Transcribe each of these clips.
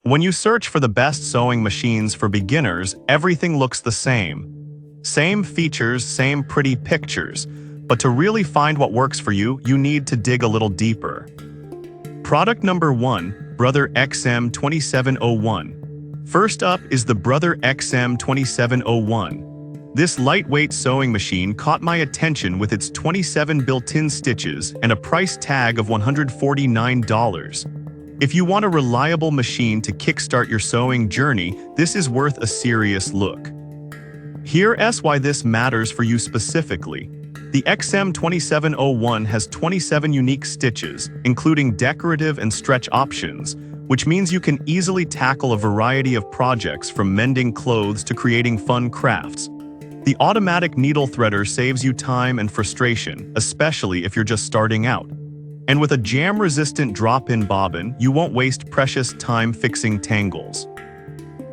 When you search for the best sewing machines for beginners, everything looks the same. Same features, same pretty pictures. But to really find what works for you, you need to dig a little deeper. Product number 1, Brother XM2701. First up is the Brother XM2701. This lightweight sewing machine caught my attention with its 27 built-in stitches and a price tag of $149. If you want a reliable machine to kickstart your sewing journey, this is worth a serious look. Here's why this matters for you specifically. The XM2701 has 27 unique stitches, including decorative and stretch options, which means you can easily tackle a variety of projects from mending clothes to creating fun crafts. The automatic needle threader saves you time and frustration, especially if you're just starting out. And with a jam-resistant drop-in bobbin, you won't waste precious time fixing tangles.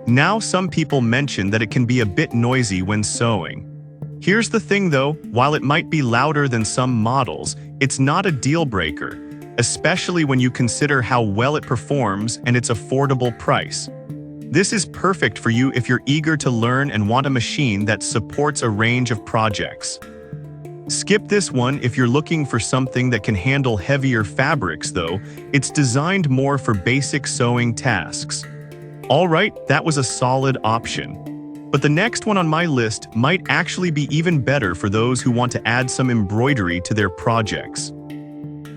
Now, some people mention that it can be a bit noisy when sewing. Here's the thing though, while it might be louder than some models, it's not a deal breaker, especially when you consider how well it performs and its affordable price. This is perfect for you if you're eager to learn and want a machine that supports a range of projects. Skip this one if you're looking for something that can handle heavier fabrics though. It's designed more for basic sewing tasks. Alright, that was a solid option. But the next one on my list might actually be even better for those who want to add some embroidery to their projects.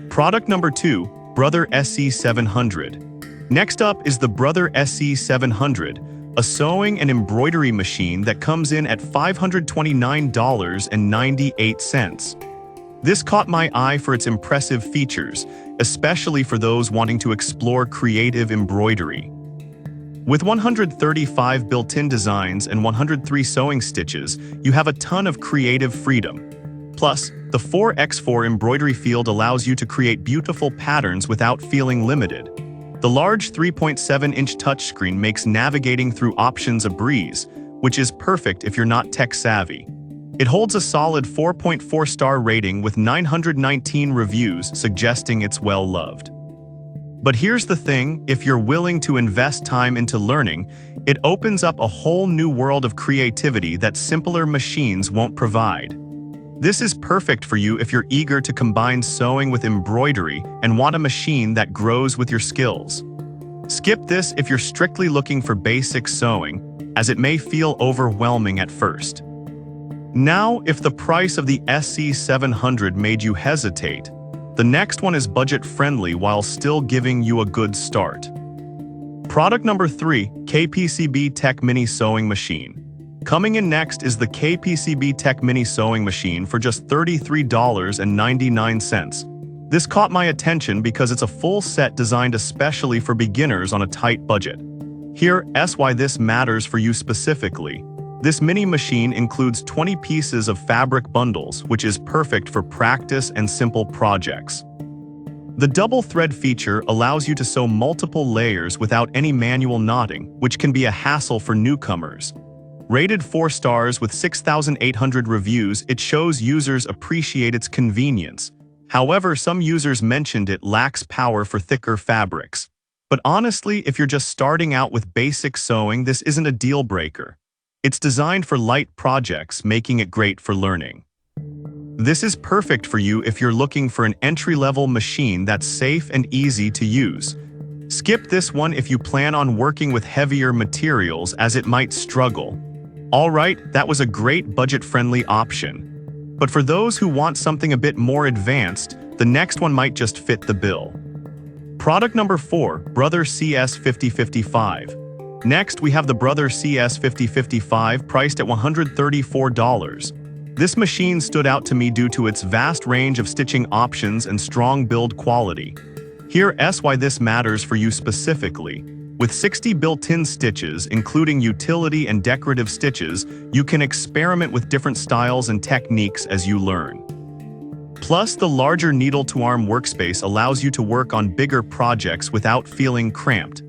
Product number 2, Brother SE700. Next up is the Brother SE700, a sewing and embroidery machine that comes in at $529.98. This caught my eye for its impressive features, especially for those wanting to explore creative embroidery. With 135 built-in designs and 103 sewing stitches, you have a ton of creative freedom. Plus, the 4x4 embroidery field allows you to create beautiful patterns without feeling limited. The large 3.7-inch touchscreen makes navigating through options a breeze, which is perfect if you're not tech-savvy. It holds a solid 4.4-star rating with 919 reviews, suggesting it's well-loved. But here's the thing, if you're willing to invest time into learning, it opens up a whole new world of creativity that simpler machines won't provide. This is perfect for you if you're eager to combine sewing with embroidery and want a machine that grows with your skills. Skip this if you're strictly looking for basic sewing, as it may feel overwhelming at first. Now, if the price of the SE700 made you hesitate, the next one is budget-friendly while still giving you a good start. Product number 3, KPCB Tech Mini Sewing Machine. Coming in next is the KPCB Tech Mini Sewing Machine for just $33.99. This caught my attention because it's a full set designed especially for beginners on a tight budget. Here's why this matters for you specifically. This mini machine includes 20 pieces of fabric bundles, which is perfect for practice and simple projects. The double thread feature allows you to sew multiple layers without any manual knotting, which can be a hassle for newcomers. Rated 4 stars with 6,800 reviews, it shows users appreciate its convenience. However, some users mentioned it lacks power for thicker fabrics. But honestly, if you're just starting out with basic sewing, this isn't a deal breaker. It's designed for light projects, making it great for learning. This is perfect for you if you're looking for an entry-level machine that's safe and easy to use. Skip this one if you plan on working with heavier materials, as it might struggle. Alright, that was a great budget-friendly option. But for those who want something a bit more advanced, the next one might just fit the bill. Product number 4, Brother CS5055. Next, we have the Brother CS5055 priced at $134. This machine stood out to me due to its vast range of stitching options and strong build quality. Here's why this matters for you specifically. With 60 built-in stitches, including utility and decorative stitches, you can experiment with different styles and techniques as you learn. Plus, the larger needle-to-arm workspace allows you to work on bigger projects without feeling cramped.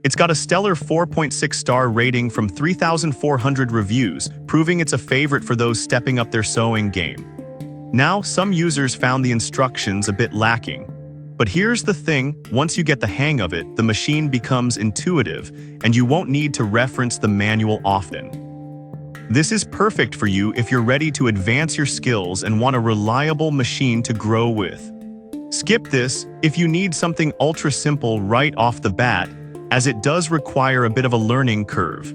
It's got a stellar 4.6-star rating from 3,400 reviews, proving it's a favorite for those stepping up their sewing game. Now, some users found the instructions a bit lacking. But here's the thing, once you get the hang of it, the machine becomes intuitive, and you won't need to reference the manual often. This is perfect for you if you're ready to advance your skills and want a reliable machine to grow with. Skip this if you need something ultra simple right off the bat, as it does require a bit of a learning curve.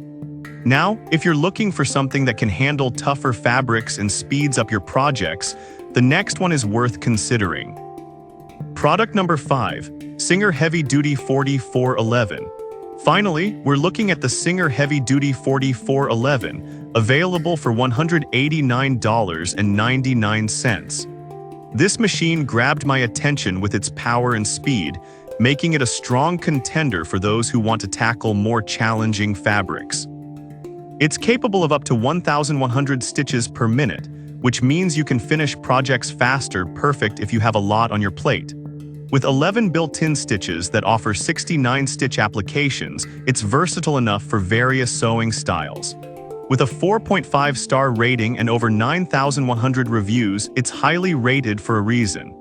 Now, if you're looking for something that can handle tougher fabrics and speeds up your projects, the next one is worth considering. Product number 5, Singer Heavy Duty 4411. Finally, we're looking at the Singer Heavy Duty 4411, available for $189.99. This machine grabbed my attention with its power and speed, making it a strong contender for those who want to tackle more challenging fabrics. It's capable of up to 1,100 stitches per minute, which means you can finish projects faster, perfect if you have a lot on your plate. With 11 built-in stitches that offer 69 stitch applications, it's versatile enough for various sewing styles. With a 4.5-star rating and over 9,100 reviews, it's highly rated for a reason.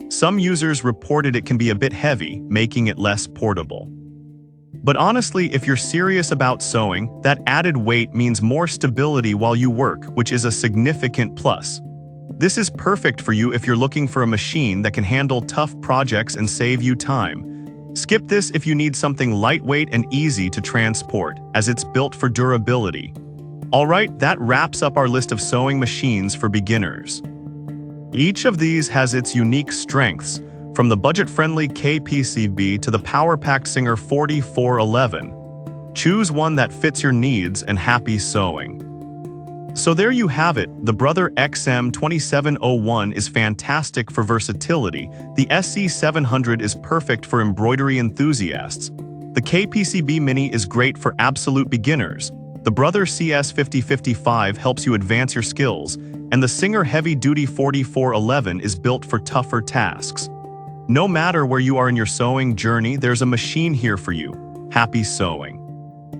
Some users reported it can be a bit heavy, making it less portable. But honestly, if you're serious about sewing, that added weight means more stability while you work, which is a significant plus. This is perfect for you if you're looking for a machine that can handle tough projects and save you time. Skip this if you need something lightweight and easy to transport, as it's built for durability. Alright, that wraps up our list of sewing machines for beginners. Each of these has its unique strengths, from the budget-friendly KPCB to the power-packed Singer 4411. Choose one that fits your needs and happy sewing. So there you have it, the Brother XM2701 is fantastic for versatility, the SC700 is perfect for embroidery enthusiasts, the KPCB Mini is great for absolute beginners, the Brother CS5055 helps you advance your skills, and the Singer Heavy Duty 4411 is built for tougher tasks. No matter where you are in your sewing journey, there's a machine here for you. Happy sewing!